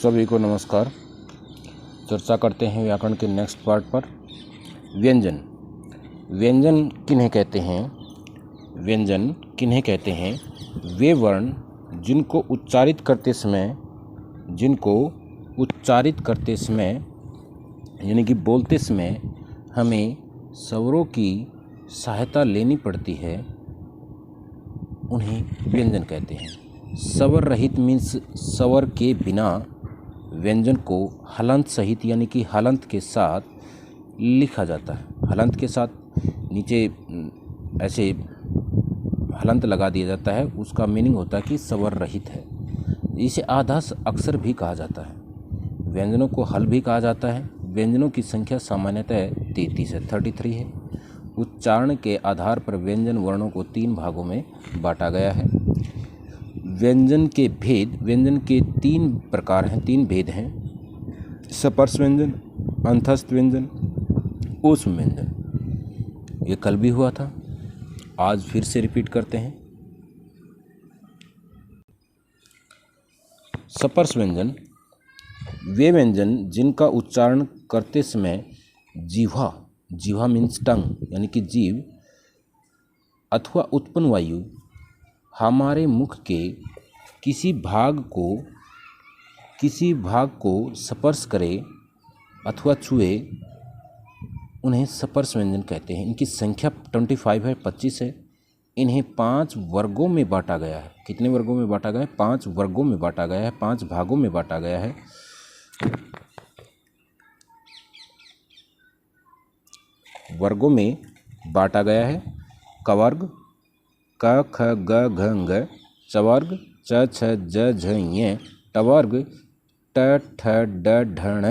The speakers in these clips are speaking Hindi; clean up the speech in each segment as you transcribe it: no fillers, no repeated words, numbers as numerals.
सभी को नमस्कार। चर्चा करते हैं व्याकरण के नेक्स्ट पार्ट पर। व्यंजन। व्यंजन किन्हें कहते हैं? व्यंजन किन्हें कहते हैं? वे वर्ण जिनको उच्चारित करते समय यानी कि बोलते समय हमें स्वरों की सहायता लेनी पड़ती है, उन्हें व्यंजन कहते हैं। स्वर रहित मीन्स स्वर के बिना व्यंजन को हलंत सहित यानी कि हलंत के साथ लिखा जाता है। हलंत के साथ नीचे ऐसे हलंत लगा दिया जाता है, उसका मीनिंग होता है कि स्वर रहित है। इसे आधा अक्षर भी कहा जाता है। व्यंजनों को हल भी कहा जाता है। व्यंजनों की संख्या सामान्यतः 33 है। उच्चारण के आधार पर व्यंजन वर्णों को 3 भागों में बांटा गया है। व्यंजन के भेद। व्यंजन के 3 प्रकार हैं, 3 भेद हैं। स्पर्श व्यंजन, अंतस्थ व्यंजन, ऊष्म व्यंजन। ये कल भी हुआ था, आज फिर से रिपीट करते हैं। स्पर्श व्यंजन वे व्यंजन जिनका उच्चारण करते समय जीवा मीन्स टंग यानी कि जीव अथवा उत्पन्न वायु हमारे मुख के किसी भाग को स्पर्श करे अथवा छुए, उन्हें स्पर्श व्यंजन कहते हैं। इनकी संख्या 25 है। इन्हें 5 वर्गों में बांटा गया है। कितने वर्गों में बांटा गया है? 5 वर्गों में बांटा गया है, 5 भागों में बांटा गया है। वर्गों में बांटा गया है। कवर्ग क ख ग घ घ, चवर्ग च छ ज झ ञ, टवर्ग ट ठ ड ढ ण,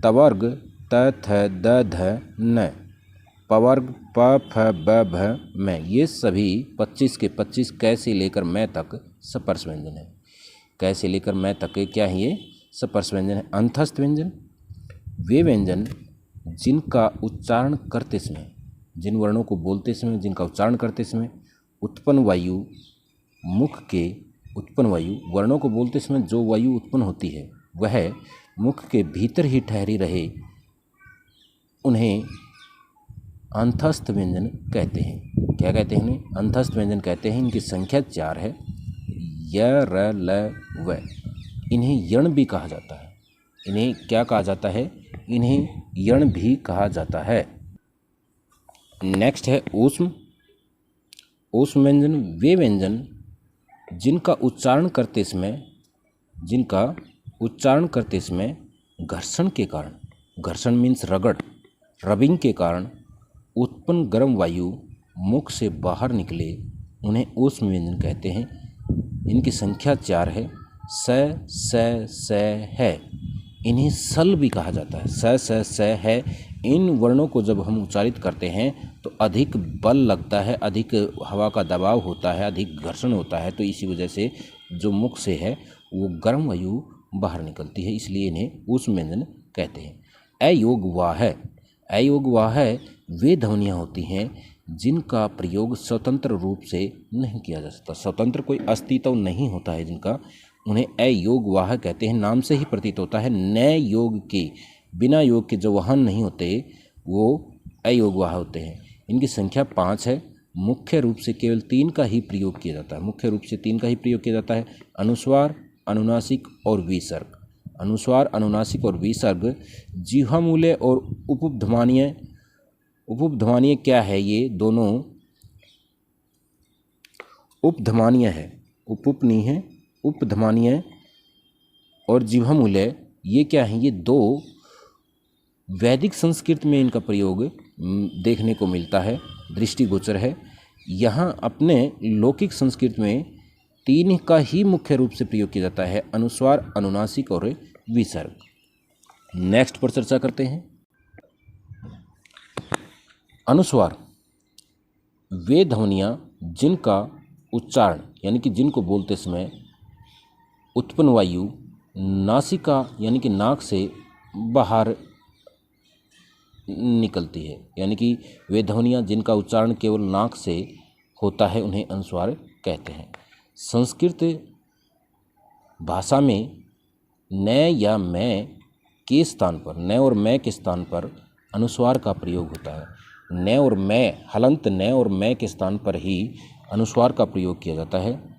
तवर्ग त थ द ध न, पवर्ग प फ ब भ म। ये सभी 25 के 25 क से लेकर मैं तक स्पर्श व्यंजन है। क से लेकर मैं तक के क्या है? ये स्पर्श व्यंजन है। अंतस्थ व्यंजन वे व्यंजन जिनका उच्चारण करते समय, जिन वर्णों को बोलते समय, जिनका उच्चारण करते समय उत्पन्न वायु वर्णों को बोलते समय जो वायु उत्पन्न होती है वह मुख के भीतर ही ठहरी रहे, उन्हें अंतस्थ व्यंजन कहते हैं। क्या कहते हैं? इन्हें अंतस्थ व्यंजन कहते हैं। इनकी संख्या 4 है। य र ल व। इन्हें यण भी कहा जाता है। इन्हें क्या कहा जाता है? इन्हें यण भी कहा जाता है। नेक्स्ट है ऊष्म। ऊष्म व्यंजन वे व्यंजन जिनका उच्चारण करते समय घर्षण के कारण, घर्षण मीन्स रबिंग के कारण उत्पन्न गर्म वायु मुख से बाहर निकले, उन्हें ऊष्म व्यंजन कहते हैं। इनकी संख्या 4 है। स है। इन्हें सल भी कहा जाता है। स है। इन वर्णों को जब हम उच्चारित करते हैं तो अधिक बल लगता है, अधिक हवा का दबाव होता है, अधिक घर्षण होता है, तो इसी वजह से जो मुख से है वो गर्म वायु बाहर निकलती है, इसलिए इन्हें ऊष्म व्यंजन कहते हैं। अयोग वाह वे ध्वनियाँ होती हैं जिनका प्रयोग स्वतंत्र रूप से नहीं किया जा सकता। स्वतंत्र कोई अस्तित्व नहीं होता है जिनका, उन्हें अयोग वाह कहते हैं। नाम से ही प्रतीत होता है। नए योग के, बिना योग के जो वाहन नहीं होते वो अयोग वाह होते हैं। इनकी संख्या 5 है। मुख्य रूप से केवल 3 का ही प्रयोग किया जाता है। अनुस्वार, अनुनासिक और विसर्ग। अनुस्वार, अनुनासिक और विसर्ग। जिह्वामूलय और उपध्मानीय। उपध्मानीय क्या है? ये दोनों उपध्मानीय है, उप नहीं है, उपध्मानीय और जिह्वामूलय ये क्या है? ये 2 वैदिक संस्कृत में इनका प्रयोग देखने को मिलता है, दृष्टिगोचर है। यहाँ अपने लौकिक संस्कृत में 3 का ही मुख्य रूप से प्रयोग किया जाता है, अनुस्वार, अनुनासिक और विसर्ग। नेक्स्ट पर चर्चा करते हैं। अनुस्वार वे ध्वनियाँ जिनका उच्चारण यानी कि जिनको बोलते समय उत्पन्न वायु नासिका यानी कि नाक से बाहर निकलती है, यानी कि वे ध्वनियाँ जिनका उच्चारण केवल नाक से होता है उन्हें अनुस्वार कहते हैं। संस्कृत भाषा में न या मैं के स्थान पर, न और मैं के स्थान पर अनुस्वार का प्रयोग होता है। न और मैं, हलंत न और मैं के स्थान पर ही अनुस्वार का प्रयोग किया जाता है।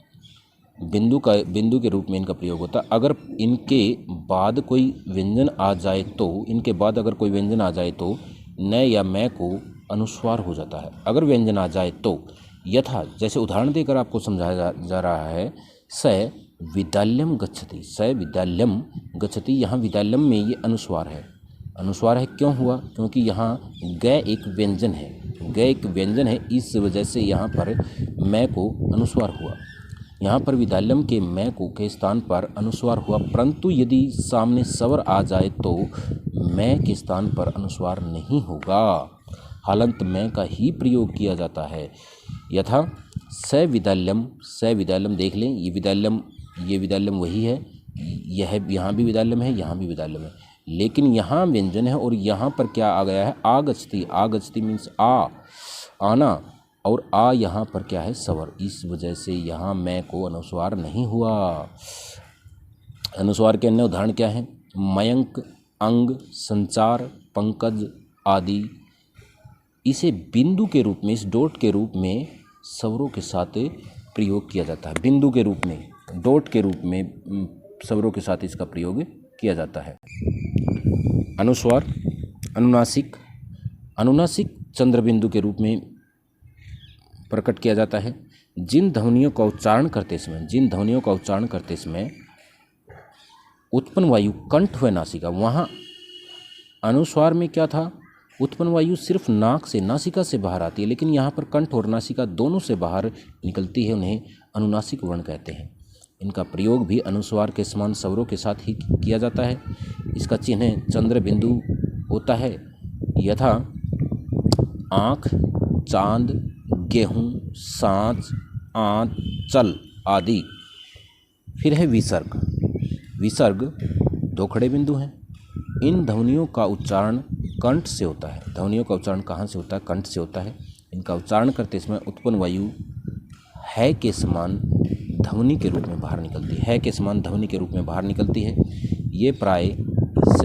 बिंदु के रूप में इनका प्रयोग होता है। अगर इनके बाद कोई व्यंजन आ जाए तो, इनके बाद अगर कोई व्यंजन आ जाए तो न या मैं को अनुस्वार हो जाता है। अगर व्यंजन आ जाए तो, यथा, जैसे उदाहरण देकर आपको समझाया जा रहा है, स विद्यालयम गच्छति, स विद्यालयम गच्छति। यहाँ विद्यालयम में ये अनुस्वार है। अनुस्वार है क्यों हुआ? क्योंकि यहाँ ग एक व्यंजन है, ग एक व्यंजन है, इस वजह से यहाँ पर मैं को अनुस्वार हुआ। यहाँ पर विद्यालयम के मैं को के स्थान पर अनुस्वार हुआ, परंतु यदि सामने स्वर आ जाए तो मैं के स्थान पर अनुस्वार नहीं होगा, हलंत मैं का ही प्रयोग किया जाता है। यथा स विद्यालयम, स विद्यालयम देख लें, ये विद्यालयम वही है, यह यहाँ भी विद्यालयम है, यहाँ भी विद्यालयम है, लेकिन यहाँ व्यंजन है और यहाँ पर क्या आ गया है? आगच्छति। आगच्छति मीन्स आना, और आ यहाँ पर क्या है? स्वर। इस वजह से यहाँ मैं को अनुस्वार नहीं हुआ। अनुस्वार के अन्य उदाहरण क्या हैं? मयंक, अंग, संचार, पंकज आदि। इसे बिंदु के रूप में, इस डॉट के रूप में स्वरों के साथ प्रयोग किया जाता है। बिंदु के रूप में, डॉट के रूप में स्वरों के साथ इसका प्रयोग किया जाता है। अनुस्वार, अनुनासिक। अनुनासिक चंद्रबिंदु के रूप में प्रकट किया जाता है। जिन ध्वनियों का उच्चारण करते समय उत्पन्न वायु कंठ व नासिका, वहाँ अनुस्वार में क्या था? उत्पन्न वायु सिर्फ नाक से, नासिका से बाहर आती है, लेकिन यहाँ पर कंठ और नासिका दोनों से बाहर निकलती है, उन्हें अनुनासिक वर्ण कहते हैं। इनका प्रयोग भी अनुस्वार के समान स्वरों के साथ ही किया जाता है। इसका चिन्ह चंद्र बिंदु होता है, यथा आँख, चांद, गेहूँ, सांच, आँच, चल आदि। फिर है विसर्ग। विसर्ग दो खड़े बिंदु हैं। इन ध्वनियों का उच्चारण कंठ से होता है। ध्वनियों का उच्चारण कहाँ से होता है? कंठ से होता है। इनका उच्चारण करते समय उत्पन्न वायु है के समान ध्वनि के रूप में बाहर निकलती है, के समान ध्वनि के रूप में बाहर निकलती है। ये प्राय स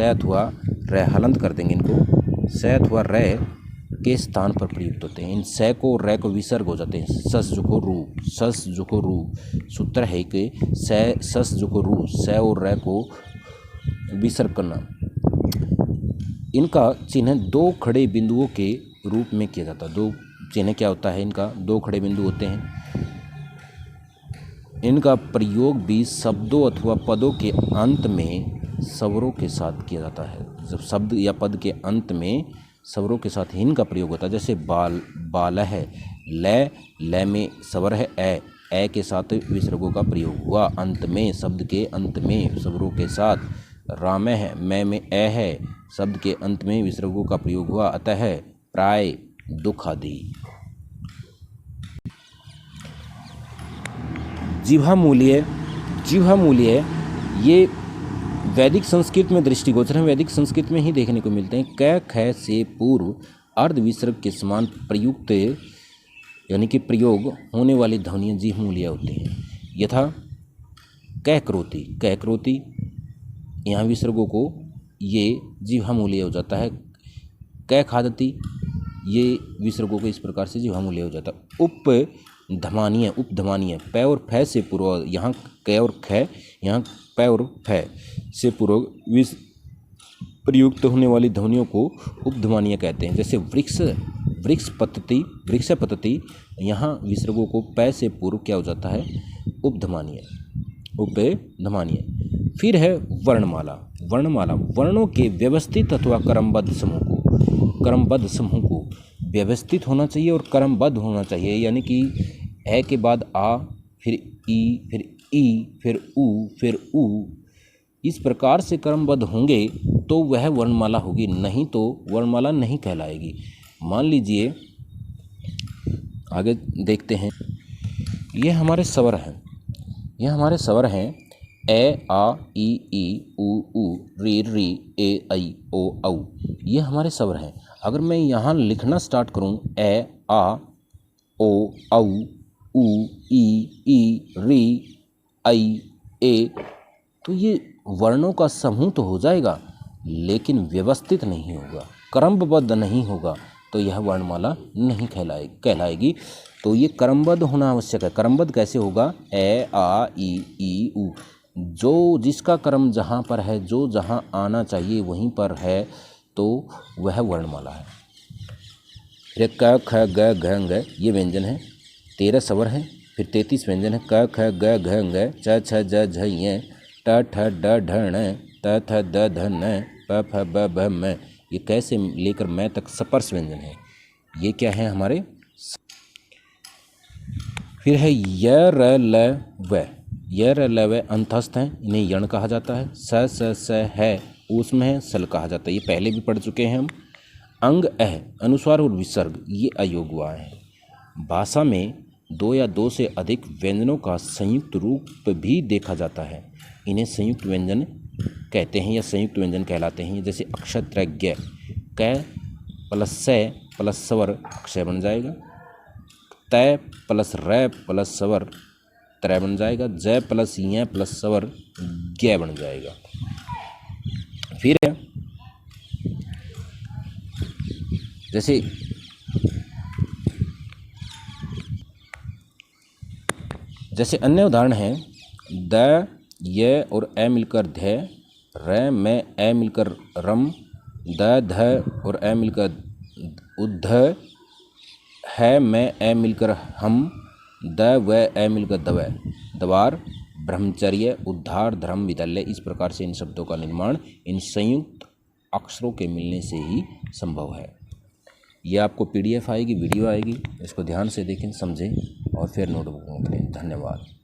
अथवा र, हलंत कर देंगे इनको, स अथवा र के स्थान पर प्रयुक्त होते हैं। इन स को और र को विसर्ग हो जाते हैं। सस जुको रू, सस जुको रू। सूत्र है कि सस जुको रू, स और र को विसर्ग करना। इनका चिन्ह दो खड़े बिंदुओं के रूप में किया जाता है। दो चिन्ह क्या होता है इनका? दो खड़े बिंदु होते हैं। इनका प्रयोग भी शब्दों अथवा पदों के अंत में स्वरों के साथ किया जाता है। जब शब्द या पद के अंत में स्वरों के साथ ही इनका प्रयोग होता है। जैसे बाल है, ल में स्वर है ए के साथ विसर्गों का प्रयोग हुआ। अंत में, शब्द के अंत में स्वरों के साथ। राम है, मैं में ए है, शब्द के अंत में विसर्गों का प्रयोग हुआ। अतः, प्राय, दुख आदि। जिह्वा मूल्य ये वैदिक संस्कृत में दृष्टिगोचर हैं, वैदिक संस्कृत में ही देखने को मिलते हैं। क ख से पूर्व अर्ध विसर्ग के समान प्रयुक्त यानी कि प्रयोग होने वाली ध्वनियाँ जिह्वा मूल्य होती हैं। यथा कह करोति, यहाँ विसर्गों को ये जिह्वा मूल्य हो जाता है। क खादति, ये विसर्गों को इस प्रकार से जिह्वा मूल्य हो जाता है। उपधमानीय प और फ से पूर्व, यहाँ क और ख, यहाँ प और फ से पूर्व प्रयुक्त होने वाली ध्वनियों को उपधमानीय कहते हैं। जैसे वृक्ष पतति, यहाँ विसर्गों को प से पूर्व क्या हो जाता है? उपधमानीय। फिर है वर्णमाला। वर्णों के व्यवस्थित अथवा क्रमबद्ध समूह को व्यवस्थित होना चाहिए और क्रमबद्ध होना चाहिए। यानी कि ए के बाद आ, फिर ई, फिर ई, फिर ऊ, फिर ऊ, इस प्रकार से क्रमबद्ध होंगे तो वह वर्णमाला होगी, नहीं तो वर्णमाला नहीं कहलाएगी। मान लीजिए, आगे देखते हैं। ये हमारे स्वर हैं ए, आ, ई, ऊ, री, ए, ऐ, ओ, औ। ये हमारे स्वर हैं। अगर मैं यहाँ लिखना स्टार्ट करूँ ए, आ, ओ, औ, ऊ, ई, री, ऐ, ए, तो ये वर्णों का समूह तो हो जाएगा लेकिन व्यवस्थित नहीं होगा, क्रमबद्ध नहीं होगा, तो यह वर्णमाला नहीं कहलाएगी। तो ये क्रमबद्ध होना आवश्यक है। क्रमबद्ध कैसे होगा? ए, आ, ई, उ, जो जिसका क्रम जहाँ पर है, जो जहाँ आना चाहिए वहीं पर है, तो वह वर्णमाला है। फिर क, ख, ग, घ, ङ, ये व्यंजन है। 13 स्वर हैं। फिर 33 व्यंजन है। क, ख, ग, घ, ङ, च, छ, ज, झ, ञ, ट, ठ, ड, ढ, ण, त, थ, द, ध, न, प, फ, ब, भ, म। ये कैसे लेकर मैं तक स्पर्श व्यंजन है। ये क्या है हमारे? फिर है य, र, ल, व। य, र, ल, व अंतस्थ हैं, इन्हें यण कहा जाता है। स है, ऊष्म है, सल कहा जाता है। ये पहले भी पढ़ चुके हैं हम। अंग अह, अनुस्वार और विसर्ग, ये अयोगवा हैं। भाषा में 2 या 2 से अधिक व्यंजनों का संयुक्त रूप भी देखा जाता है। इन्हें संयुक्त व्यंजन कहते हैं या संयुक्त व्यंजन कहलाते हैं। जैसे अक्षत्रज्ञ, क प्लस से प्लस स्वर अक्षय बन जाएगा। तय प्लस रै प्लस स्वर त्रय बन जाएगा। जय प्लस य प्लस स्वर ज्ञ बन जाएगा। फिर है जैसे अन्य उदाहरण हैं द, य और ए मिलकर ध, र में ए मिलकर रम, द, ध और ए मिलकर उद्ध, है में ए मिलकर हम, द व ए मिलकर दवै, द्वार, ब्रह्मचर्य, उद्धार, धर्म, विद्यालय। इस प्रकार से इन शब्दों का निर्माण इन संयुक्त अक्षरों के मिलने से ही संभव है। यह आपको PDF आएगी, वीडियो आएगी, इसको ध्यान से देखें, समझें और फिर नोटबुक में करें। धन्यवाद।